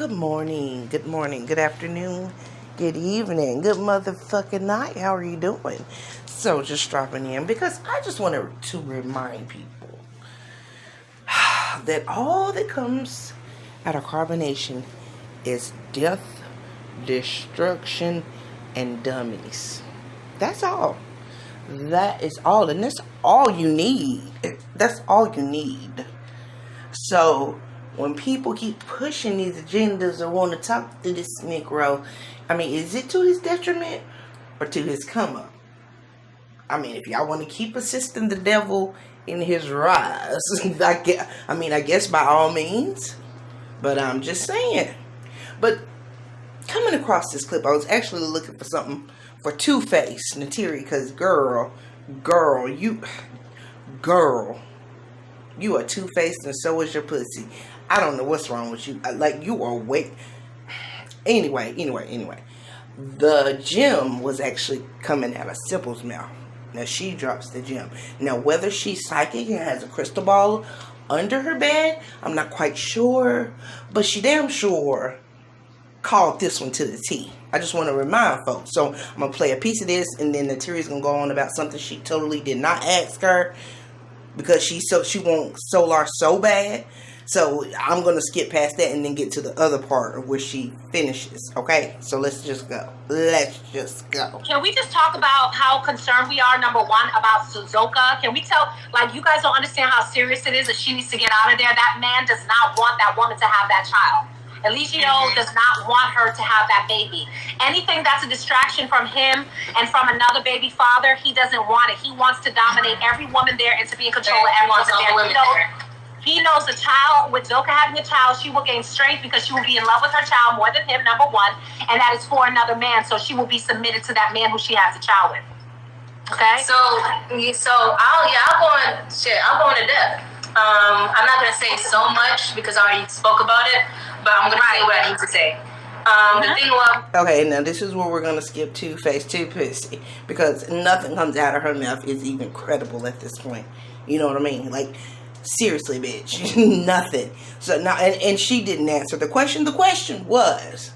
Good morning, good afternoon, good evening, good motherfucking night. How are you doing? So just dropping in because I just wanted to remind people that all that comes out of carbonation is death, destruction, and dummies. That's all. That is all. And that's all you need. That's all you need. So when people keep pushing these agendas or want to talk to this Negro, I mean, is it to his detriment or to his come up? I mean, if y'all want to keep assisting the devil in his rise, I guess by all means. But I'm just saying. But coming across this clip, I was actually looking for something for Two-Face, Nateri, because girl, you are two-faced and so is your pussy. I don't know what's wrong with you. Like, you are way... Anyway. The gem was actually coming out of Sybil's mouth. Now, she drops the gem. Now, whether she's psychic and has a crystal ball under her bed, I'm not quite sure. But she damn sure called this one to the T. I just want to remind folks. So, I'm going to play a piece of this, and then Nateri's going to go on about something she totally did not ask her. Because she wants Solar so bad. So I'm going to skip past that and then get to the other part of where she finishes. Okay? So let's just go. Can we just talk about how concerned we are, number one, about Suzoka? Can we tell, like, you guys don't understand how serious it is that she needs to get out of there. That man does not want that woman to have that child. Eligio does not want her to have that baby. Anything that's a distraction from him and from another baby father, he doesn't want it. He wants to dominate every woman there and to be in control of everyone there. He knows the child, with Zoka having a child, she will gain strength because she will be in love with her child more than him, number one, and that is for another man, so she will be submitted to that man who she has a child with. Okay? I'll go into depth. I'm not going to say so much because I already spoke about it, but I'm going to say what I need to say. The thing was... Okay, now this is where we're going to skip Two-Face, Two-Pussy, because nothing comes out of her mouth is even credible at this point. You know what I mean? Like, seriously, bitch. Nothing. So now, and she didn't answer the question. The question was,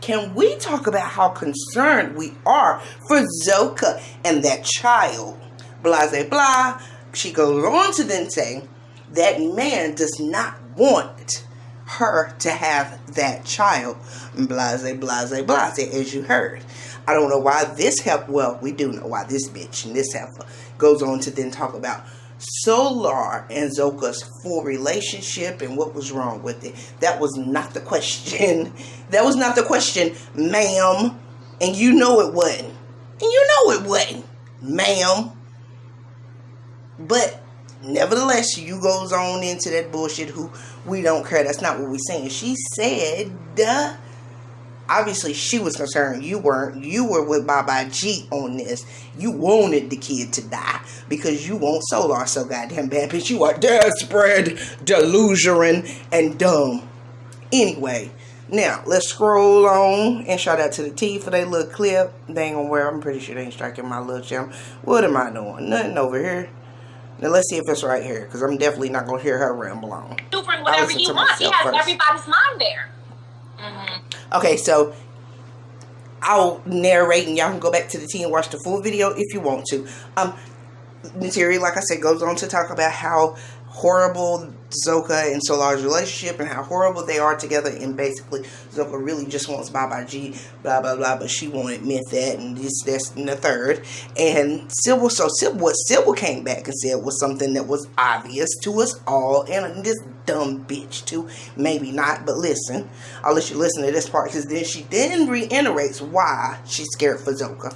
can we talk about how concerned we are for Zoka and that child? Blase blah. She goes on to then say, that man does not want her to have that child. Blase, as you heard. I don't know why this heifer, well, we do know why this bitch and this heifer goes on to then talk about Solar and Zoka's full relationship and what was wrong with it. That was not the question. That was not the question, ma'am. And you know it wasn't. Ma'am. But nevertheless, you goes on into that bullshit who we don't care. That's not what we're saying. She said, obviously she was concerned. You weren't. You were with Baba G on this. You wanted the kid to die because you want Solar so goddamn bad. Bitch, you are desperate, delusional, and dumb. Anyway, now let's scroll on and shout out to the T for that little clip. They ain't gonna wear. I'm pretty sure they ain't striking my little channel. What am I doing? Nothing over here. Now let's see if it's right here, because I'm definitely not gonna hear her ramble on. You bring whatever you want. He has everybody's mind there. Mm-hmm. Okay, so I'll narrate and y'all can go back to the T and watch the full video if you want to. Nateri, like I said, goes on to talk about how horrible Zoka and Solar's relationship and how horrible they are together, and basically Zoka really just wants Baba G, blah blah blah, but she won't admit that, and this and the third. And Sybil, what Sybil came back and said was something that was obvious to us all, and this dumb bitch too, maybe not, but listen, I'll let you listen to this part, because then she reiterates why she's scared for Zoka.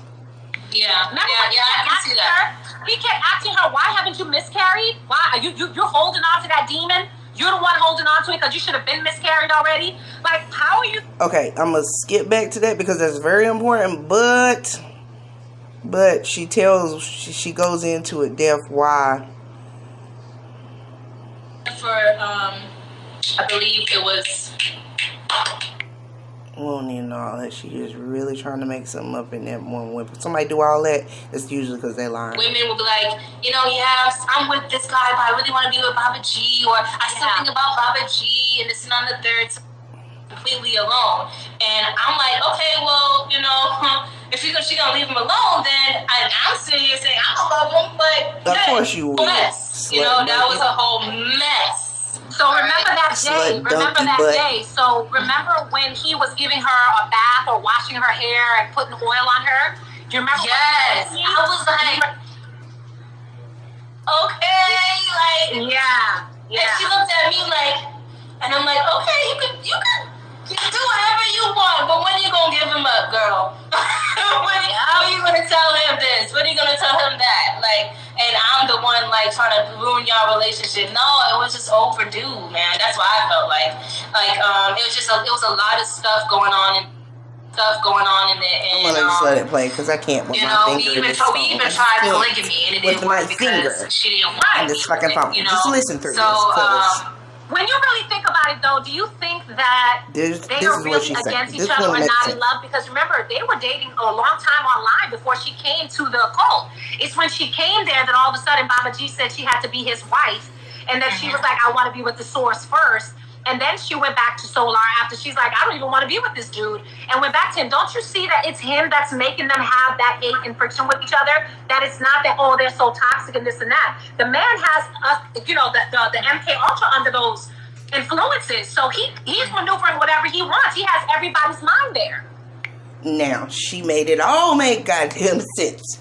Yeah, I can see that. He kept asking her, why haven't you miscarried? Why are you're holding on to that demon? You're the one holding on to it because you should have been miscarried already. Like, how are you? Okay, I'm gonna skip back to that because that's very important. But she tells, she goes into it depth why. For I believe it was. We don't need all that. She is really trying to make something up in that one way. But somebody do all that, it's usually because they lying. Women will be like, I'm with this guy, but I really want to be with Baba G, or I still think about Baba G, and this and on the third. completely alone. And I'm like, okay, well, you know, if she gonna leave him alone, then I'm sitting here saying I don't love him, but of course you will. Mess. You know, that was a whole mess. So remember that day. So remember when he was giving her a bath or washing her hair and putting oil on her? Do you remember? Yes. I was like, okay, like yeah. And she looked at me like, and I'm like, okay, you can do whatever you want, but when are you gonna give him up, girl? How are you gonna tell him this? When are you gonna tell him that? Like, and I'm the one like trying to ruin your relationship. No, it was just overdue, man. That's what I felt like. It was a lot of stuff going on in there. And, I'm gonna just let it play because I can't with my finger. We even tried polygamy and it didn't work because she didn't want it. This fucking phone. Just listen through this. When you really think about it, though, do you think that they are really against each other or not in love? Because remember, they were dating a long time online before she came to the cult. It's when she came there that all of a sudden Baba G said she had to be his wife, and that she was like, I want to be with the source first. And then she went back to Solar after she's like, I don't even want to be with this dude. And went back to him. Don't you see that it's him that's making them have that hate and friction with each other? That it's not that, oh, they're so toxic and this and that. The man has, the MK Ultra under those influences. So he's maneuvering whatever he wants. He has everybody's mind there. Now, she made it all make goddamn sense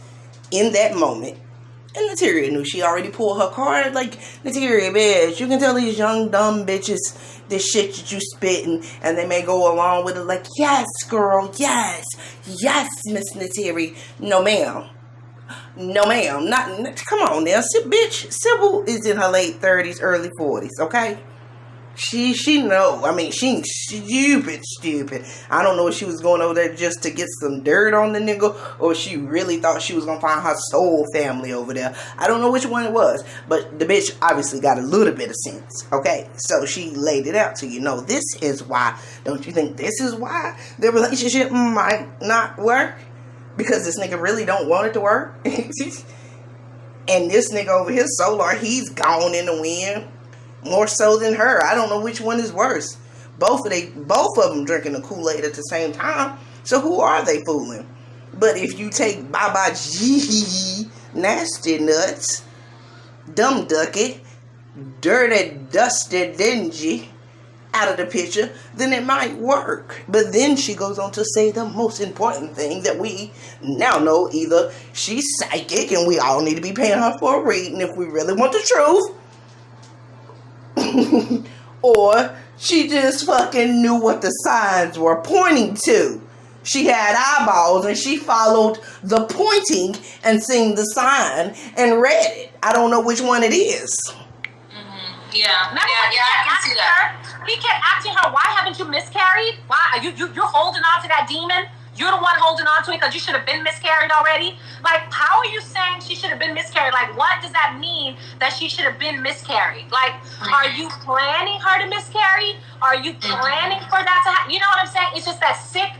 in that moment. And Nateria knew. She already pulled her card. Like, Nateria, bitch, you can tell these young, dumb bitches this shit that you spitting, and they may go along with it like, yes, girl, yes, Miss Nateria. No, ma'am. Not, come on now. Bitch, Sybil is in her late 30s, early 40s, okay? She know. I mean, she's stupid. I don't know if she was going over there just to get some dirt on the nigga, or she really thought she was going to find her soul family over there. I don't know which one it was, but the bitch obviously got a little bit of sense, okay? So she laid it out to you. No, this is why. Don't you think this is why the relationship might not work? Because this nigga really don't want it to work? And this nigga over here, Solar, he's gone in the wind. More so than her. I don't know which one is worse. Both of them drinking the Kool-Aid at the same time. So who are they fooling? But if you take Baba G, nasty nuts, dumb ducket, dirty, dusty, dingy out of the picture, then it might work. But then she goes on to say the most important thing that we now know. Either she's psychic and we all need to be paying her for a reading if we really want the truth. Or she just fucking knew what the signs were pointing to. She had eyeballs and she followed the pointing and seen the sign and read it. I don't know which one it is. Mm-hmm. Yeah, I can see that. He kept asking her, why haven't you miscarried? Why? You're holding on to that demon? You're the one holding on to it because you should have been miscarried already? Like, how are you saying she should have been miscarried? Like, what does that mean that she should have been miscarried? Like, are you planning her to miscarry? Are you planning for that to happen? You know what I'm saying? It's just that sick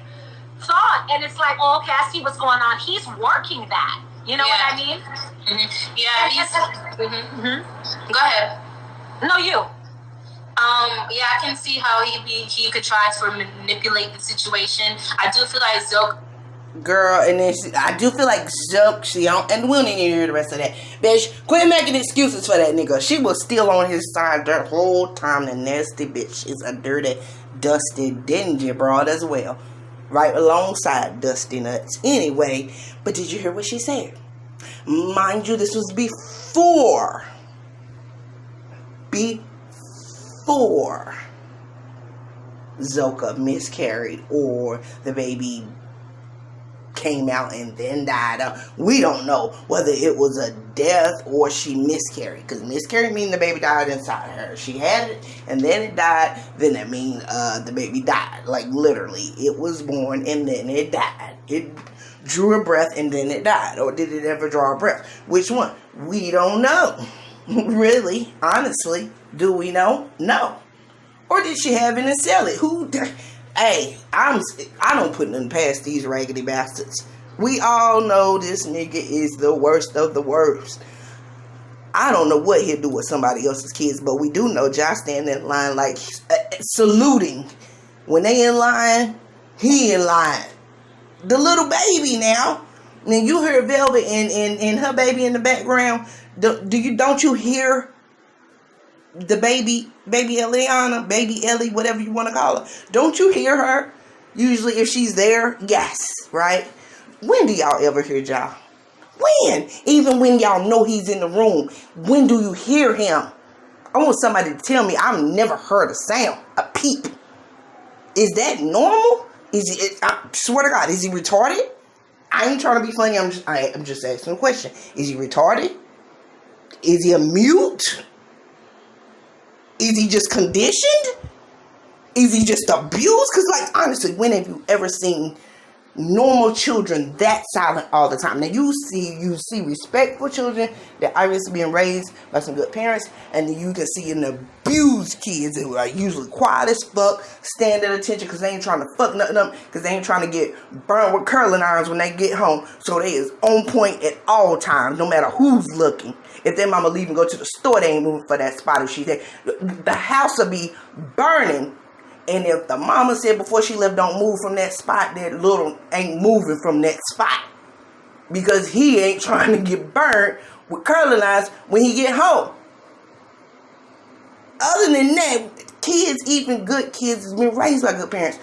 thought. And it's like, oh, okay, I see what's going on. He's working that. You know what I mean? Mm-hmm. Yeah, Go ahead. No, you. I can see how he could try to manipulate the situation. I do feel like Zoe. Girl, and then I do feel like Zoe, and we don't need to hear the rest of that. Bitch, quit making excuses for that nigga. She was still on his side the whole time. The nasty bitch is a dirty, dusty, dingy broad as well. Right alongside Dusty Nuts. Anyway, but did you hear what she said? Mind you, this was before Zoka miscarried or the baby came out and then died. We don't know whether it was a death or she miscarried, because miscarried means the baby died inside her. She had it and then it died, then that means the baby died. Like, literally, it was born and then it died. It drew a breath and then it died. Or did it ever draw a breath? Which one? We don't know. Really, honestly, do we know? No. Or did she have it and sell it? Hey, I don't put nothing past these raggedy bastards. We all know this nigga is the worst of the worst. I don't know what he'll do with somebody else's kids, but we do know Josh standing in line like saluting When they in line, he in line. The little baby now. And you hear Velvet and her baby in the background. Don't you hear the baby Eliana, baby Ellie, whatever you want to call her? Don't you hear her? Usually if she's there, yes, right? When do y'all ever hear y'all? When? Even when y'all know he's in the room, when do you hear him? I want somebody to tell me. I've never heard a sound, a peep. Is that normal? I swear to God, is he retarded? I ain't trying to be funny. I'm just asking a question. Is he retarded? Is he a mute? Is he just conditioned? Is he just abused? Because, like, honestly, when have you ever seen normal children that silent all the time? Now, you see respectful children that obviously being raised by some good parents, and then you can see an abused kids who are usually quiet as fuck, stand at attention because they ain't trying to fuck nothing up, because they ain't trying to get burned with curling irons when they get home. So they is on point at all times, no matter who's looking. If their mama leave and go to the store, they ain't moving for that spot. If she's there, the house will be burning. And if the mama said before she left, don't move from that spot, that little ain't moving from that spot. Because he ain't trying to get burnt with curling irons when he get home. Other than that, kids, even good kids, has been raised by good parents,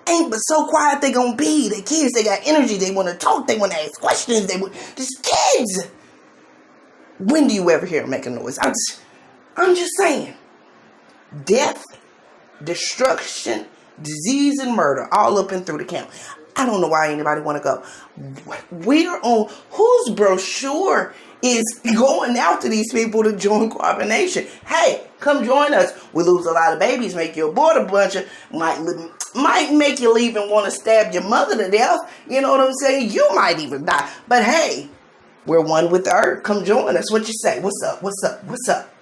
ain't but so quiet they gonna be. The kids, they got energy, they want to talk, they want to ask questions, just kids. When do you ever hear them making noise? I'm just saying. Death, destruction, disease, and murder all up and through the camp. I don't know why anybody want to go. We're on whose brochure is going after these people to join Carbonation. Hey, come join us. We lose a lot of babies, make you abort a bunch of, might make you even want to stab your mother to death. You know what I'm saying? You might even die. But hey, we're one with the earth. Come join us. What you say? What's up? What's up? What's up?